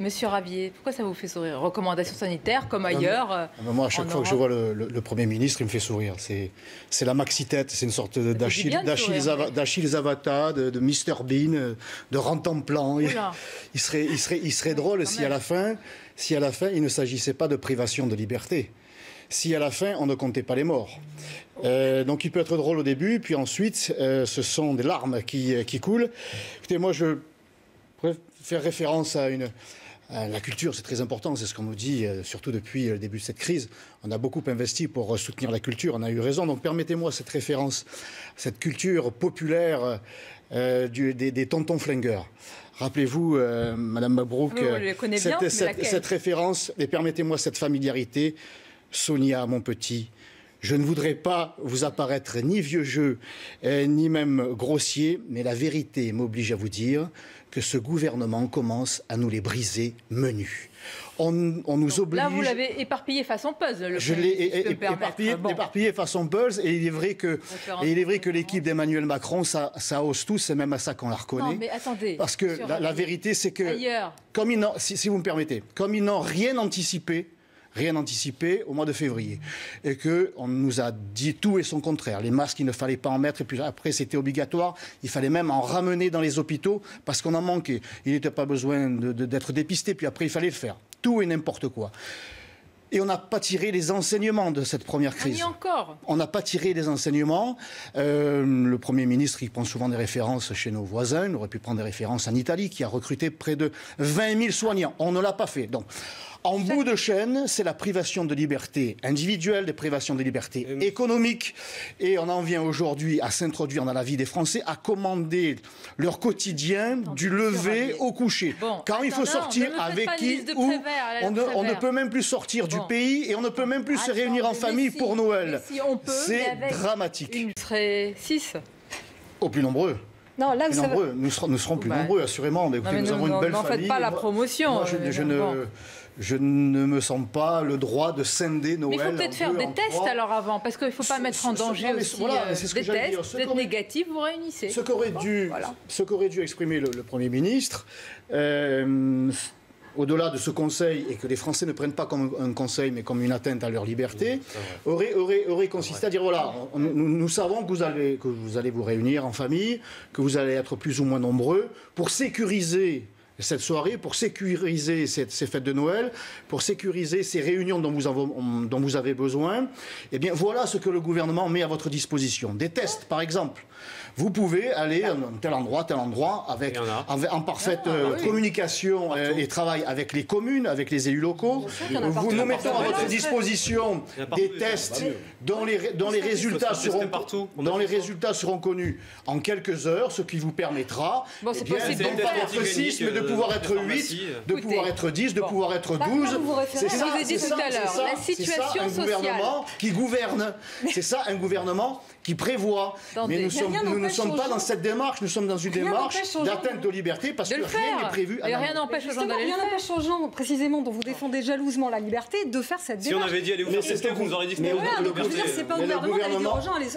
Monsieur Ravier, pourquoi ça vous fait sourire? Recommandations sanitaires, comme ailleurs. Moi, à chaque fois que je vois le Premier ministre, il me fait sourire. C'est la maxi-tête, c'est une sorte d'Achille Zavata, de Mr Bean, de Rantanplan. Il serait drôle si à la fin, il ne s'agissait pas de privation de liberté. Si à la fin, on ne comptait pas les morts. Donc il peut être drôle au début, puis ensuite, ce sont des larmes qui coulent. Écoutez, moi, je pourrais faire référence à la culture, c'est très important, c'est ce qu'on nous dit, surtout depuis le début de cette crise. On a beaucoup investi pour soutenir la culture, on a eu raison. Donc permettez-moi cette référence, cette culture populaire des tontons flingueurs. Rappelez-vous, Madame Mabrouk, cette référence, et permettez-moi cette familiarité. Sonia, mon petit, je ne voudrais pas vous apparaître ni vieux jeu, ni même grossier, mais la vérité m'oblige à vous dire que ce gouvernement commence à nous les briser menus. On nous oblige... Là, vous l'avez éparpillé façon puzzle. Je l'ai éparpillé façon puzzle, et il est vrai que l'équipe d'Emmanuel Macron, ça hausse tout, c'est même à ça qu'on la reconnaît. Non, mais attendez. Parce que la vérité, c'est que, si vous me permettez, comme ils n'ont rien anticipé au mois de février, et qu'on nous a dit tout et son contraire. Les masques, il ne fallait pas en mettre, et puis après c'était obligatoire, il fallait même en ramener dans les hôpitaux parce qu'on en manquait. Il n'était pas besoin d'être dépisté, puis après il fallait le faire. Tout et n'importe quoi. Et on n'a pas tiré les enseignements de cette première crise. Ni encore. On n'a pas tiré les enseignements. Le Premier ministre, il prend souvent des références chez nos voisins. Il aurait pu prendre des références en Italie, qui a recruté près de 20 000 soignants. On ne l'a pas fait. Donc, en bout de chaîne, c'est la privation de liberté individuelle, des privations de liberté économique. Et on en vient aujourd'hui à s'introduire dans la vie des Français, à commander leur quotidien du lever au coucher. Quand il faut sortir, avec qui, où, on ne peut même plus sortir du pays, et on ne peut même plus se réunir en famille pour Noël. C'est dramatique. Vous serez 6 au plus nombreux. Non, là, nous serons plus nombreux, assurément. Mais écoutez, nous avons une belle famille. N'en faites pas la promotion. Moi, je ne me sens pas le droit de scinder Noël. Mais il faut peut-être faire des tests alors avant, parce qu'il ne faut pas mettre en danger aussi des tests. Vous êtes négatif, vous réunissez. Ce qu'aurait dû exprimer le Premier ministre, au-delà de ce conseil, et que les Français ne prennent pas comme un conseil, mais comme une atteinte à leur liberté, aurait consisté à dire, voilà, nous savons que vous allez vous réunir en famille, que vous allez être plus ou moins nombreux, pour sécuriser cette soirée, pour sécuriser ces fêtes de Noël, pour sécuriser ces réunions dont vous avez besoin. Eh bien, voilà ce que le gouvernement met à votre disposition. Des tests, par exemple. Vous pouvez aller à tel endroit, en parfaite communication et travail avec les communes, avec les élus locaux. Nous mettons à votre disposition des tests dont les résultats seront connus en quelques heures, ce qui vous permettra, non pas d'être 6, mais de pouvoir être 8, de pouvoir être 10, de pouvoir être 12. C'est ça, je vous ai dit tout à l'heure, la situation sociale. Un gouvernement qui gouverne. C'est ça, un gouvernement qui prévoit. Mais nous ne sommes pas dans cette démarche, nous sommes dans une démarche d'atteinte aux libertés parce que rien n'est prévu. Rien n'empêche aux gens d'aller le faire. Rien n'empêche aux gens, précisément, dont vous défendez jalousement la liberté, de faire cette démarche. Si on avait dit allez vous faire tester, vous nous auriez dit que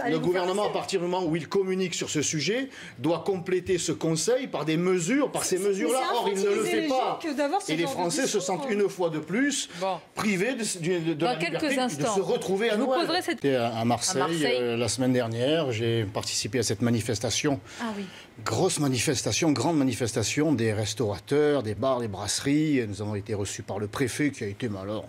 le gouvernement, à partir du moment où il communique sur ce sujet, doit compléter ce conseil par des mesures, par ces mesures-là. Or, il ne le fait pas. Et les Français se sentent une fois de plus privés de la liberté de se retrouver à Noël. À Marseille, la semaine dernière, j'ai participé à cette manifestation. Grosse manifestation, grande manifestation des restaurateurs, des bars, des brasseries. Nous avons été reçus par le préfet qui a été alors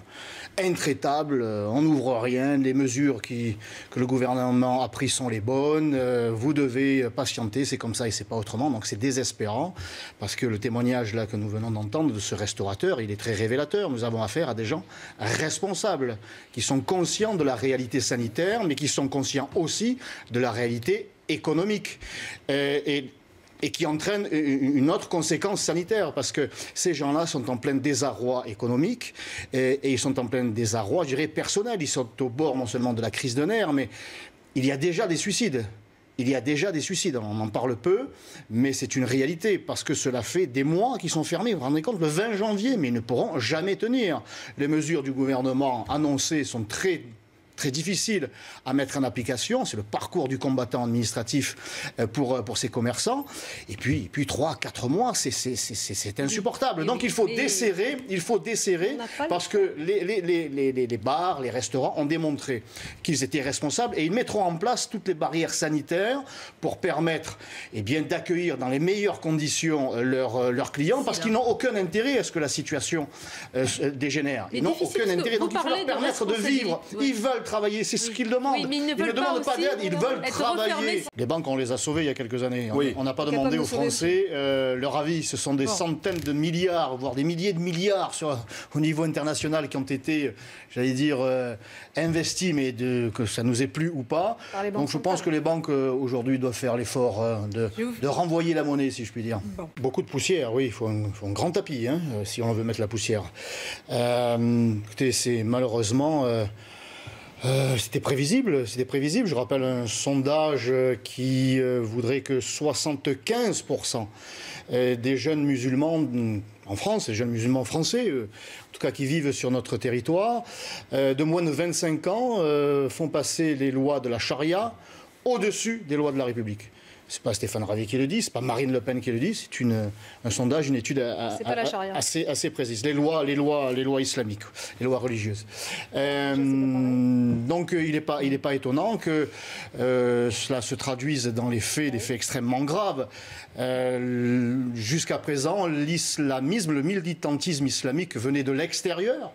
intraitable. On n'ouvre rien. Les mesures que le gouvernement a prises sont les bonnes. Vous devez patienter. C'est comme ça et c'est pas autrement. Donc c'est désespérant parce que le témoignage là que nous venons d'entendre de ce restaurateur, il est très révélateur. Nous avons affaire à des gens responsables qui sont conscients de la réalité sanitaire, mais qui sont conscients aussi de la réalité économique. Et qui entraîne une autre conséquence sanitaire, parce que ces gens-là sont en plein désarroi économique, et ils sont en plein désarroi, je dirais, personnel. Ils sont au bord non seulement de la crise de nerfs, mais il y a déjà des suicides. On en parle peu, mais c'est une réalité, parce que cela fait des mois qu'ils sont fermés. Vous vous rendez compte, le 20 janvier, mais ils ne pourront jamais tenir. Les mesures du gouvernement annoncées sont très très difficile à mettre en application. C'est le parcours du combattant administratif pour ces commerçants. Et puis 3-4 mois, c'est insupportable. Donc il faut desserrer, parce que les bars, les restaurants ont démontré qu'ils étaient responsables et ils mettront en place toutes les barrières sanitaires pour permettre d'accueillir dans les meilleures conditions leurs clients, parce qu'ils n'ont aucun intérêt à ce que la situation dégénère. Ils n'ont aucun intérêt. Donc il faut leur permettre de vivre. Ils veulent travailler, c'est ce qu'ils demandent. Oui, mais ils ne demandent pas d'aide, ils veulent travailler. Les banques, on les a sauvés il y a quelques années. Oui. On n'a pas demandé aux Français leur avis. Ce sont des centaines de milliards, voire des milliers de milliards au niveau international qui ont été, j'allais dire, investis, mais que ça nous ait plu ou pas. Donc je pense que les banques aujourd'hui doivent faire l'effort de renvoyer la monnaie, si je puis dire. Bon. Beaucoup de poussière, oui, il faut un grand tapis, hein, si on veut mettre la poussière. Écoutez, c'est malheureusement... c'était prévisible. Je rappelle un sondage qui voudrait que 75% des jeunes musulmans en France, les jeunes musulmans français, en tout cas qui vivent sur notre territoire, de moins de 25 ans, font passer les lois de la charia au-dessus des lois de la République. C'est pas Stéphane Ravier qui le dit, c'est pas Marine Le Pen qui le dit, c'est un sondage, une étude assez précise. Les lois islamiques, les lois religieuses. Donc il n'est pas étonnant que cela se traduise dans les faits, des faits extrêmement graves. Jusqu'à présent, l'islamisme, le militantisme islamique venait de l'extérieur.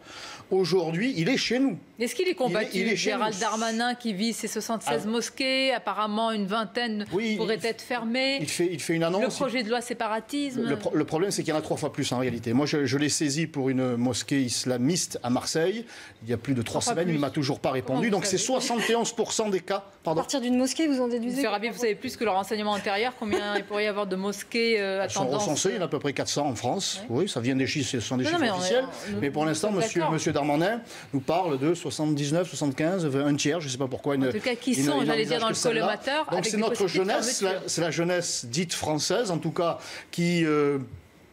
Aujourd'hui, il est chez nous. Est-ce qu'il est combattu? Gérald Darmanin qui vise ses 76 mosquées, apparemment une vingtaine pourraient être fermées. Il fait une annonce. Le projet de loi séparatisme. Le problème, c'est qu'il y en a 3 fois plus en réalité. Moi, je l'ai saisi pour une mosquée islamiste à Marseille. Il y a plus de 3 semaines, il ne m'a toujours pas répondu. Donc c'est 71% des cas. À partir d'une mosquée, vous en déduisez? Monsieur Rabier, vous savez plus que le renseignement intérieur, combien il pourrait y avoir de mosquées à tendance? Ils sont recensés, il y en a à peu près 400 en France. Oui, ça vient des chiffres, ce sont des chiffres officiels. Mais pour l'instant, monsieur Darmanin nous parle de 79, 75, un tiers, je ne sais pas pourquoi. En tout cas, qui sont, j'allais dire, dans le collimateur. Donc c'est notre jeunesse, c'est la jeunesse dite française, en tout cas, qui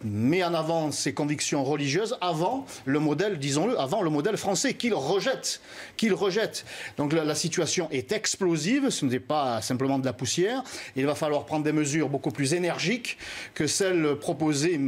met en avant ses convictions religieuses avant le modèle, disons-le, avant le modèle français qu'il rejette. Donc la situation est explosive, ce n'est pas simplement de la poussière. Il va falloir prendre des mesures beaucoup plus énergiques que celles proposées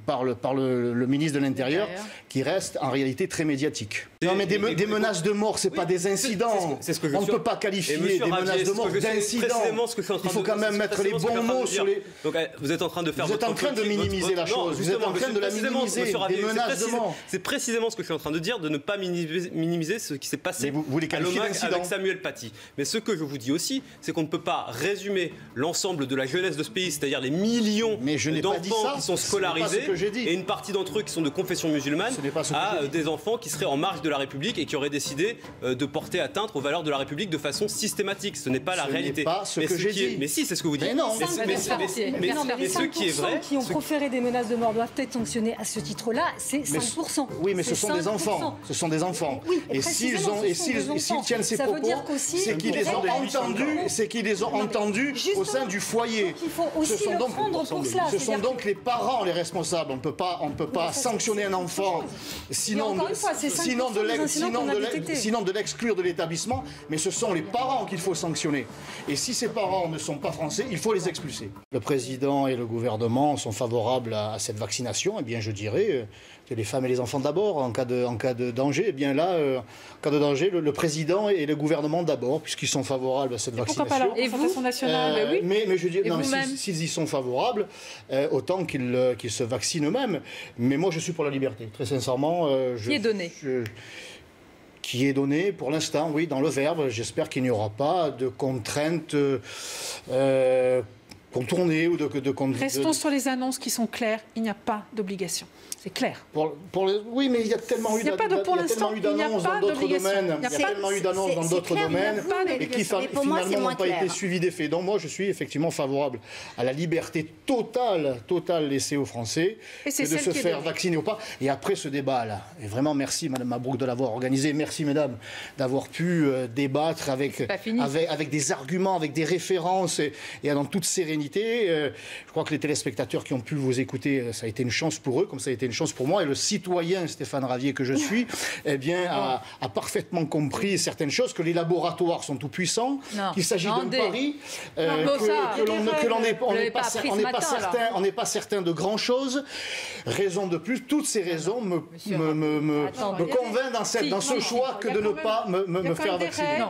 par le ministre de l'Intérieur, qui reste en réalité très médiatique. Non mais des menaces de mort, c'est pas des incidents. On ne peut pas qualifier des menaces de mort d'incidents. Il faut quand même mettre les bons mots sur les... Donc vous êtes en train de faire... Vous êtes en train de minimiser la chose. Vous êtes en train de la minimiser, des menaces de mort. C'est précisément ce que je suis en train de dire, de ne pas minimiser ce qui s'est passé à l'OMAC avec Samuel Paty. Mais ce que je vous dis aussi, c'est qu'on ne peut pas résumer l'ensemble de la jeunesse de ce pays, c'est-à-dire les millions d'enfants qui sont scolarisés, et une partie d'entre eux qui sont de confession musulmane, à des enfants qui seraient en marge de la République et qui auraient décidé de porter atteinte aux valeurs de la République de façon systématique. Ce n'est pas la réalité. Mais si, c'est ce que vous dites. Mais non, mais ceux qui ont proféré des menaces de mort doivent être sanctionnés à ce titre-là, c'est 5%. Oui, mais ce sont des enfants. Ce sont des enfants. Et s'ils tiennent ces propos, c'est qu'ils les ont entendus, au sein du foyer. Il faut aussi le prendre pour cela. Ce sont donc les parents les responsables. On ne peut pas sanctionner un enfant sinon de l'exclure de l'établissement, mais ce sont les parents qu'il faut sanctionner. Et si ces parents ne sont pas français, il faut les expulser. Le président et le gouvernement sont favorables à cette vaccination. Eh bien, je dirais que les femmes et les enfants d'abord, en cas de danger. Eh bien là, en cas de danger, le président et le gouvernement d'abord, puisqu'ils sont favorables à cette vaccination. Pourquoi pas la représentation nationale? Mais je dis, non, s'ils y sont favorables, autant qu'ils se vaccinent eux-mêmes. Mais moi, je suis pour la liberté. Très sincèrement, qui est donné. Qui est donné pour l'instant, oui, dans le verbe. J'espère qu'il n'y aura pas de contraintes contournées ou de Restons sur les annonces qui sont claires. Il n'y a pas d'obligation. C'est clair. Oui, mais il y a tellement eu d'annonces dans d'autres domaines. Il y a tellement eu d'annonces dans d'autres domaines et qui finalement n'ont pas été suivies des faits. Donc moi, je suis effectivement favorable à la liberté totale laissée aux Français de se faire vacciner ou pas. Et après ce débat-là, et vraiment merci Madame Mabrouk de l'avoir organisé, merci Mesdames d'avoir pu débattre avec des arguments, avec des références et dans toute sérénité. sérénité. Je crois que les téléspectateurs qui ont pu vous écouter, ça a été une chance pour eux, comme ça a été une chance pour moi. Et le citoyen Stéphane Ravier que je suis, eh bien, a parfaitement compris certaines choses, que les laboratoires sont tout puissants, qu'il s'agit d'un pari, on n'est pas certain de grand-chose. Raison de plus, toutes ces raisons me convainquent dans ce choix que de ne pas me faire vacciner.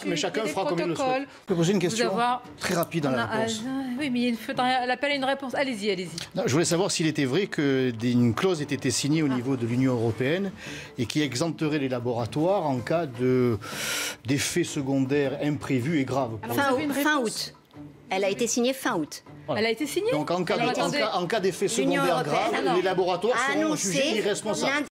Mais chacun fera comme il le souhaite. Je peux poser une question très rapide dans la réponse. Oui, mais il faudrait l'appeler une réponse. Allez-y. Je voulais savoir s'il était vrai qu'une clause ait été signée au niveau de l'Union européenne et qui exempterait les laboratoires en cas d'effets secondaires imprévus et graves. Fin août. Elle a été signée fin août. Voilà. Elle a été signée. Donc en cas d'effets secondaires graves, les laboratoires seront jugés irresponsables.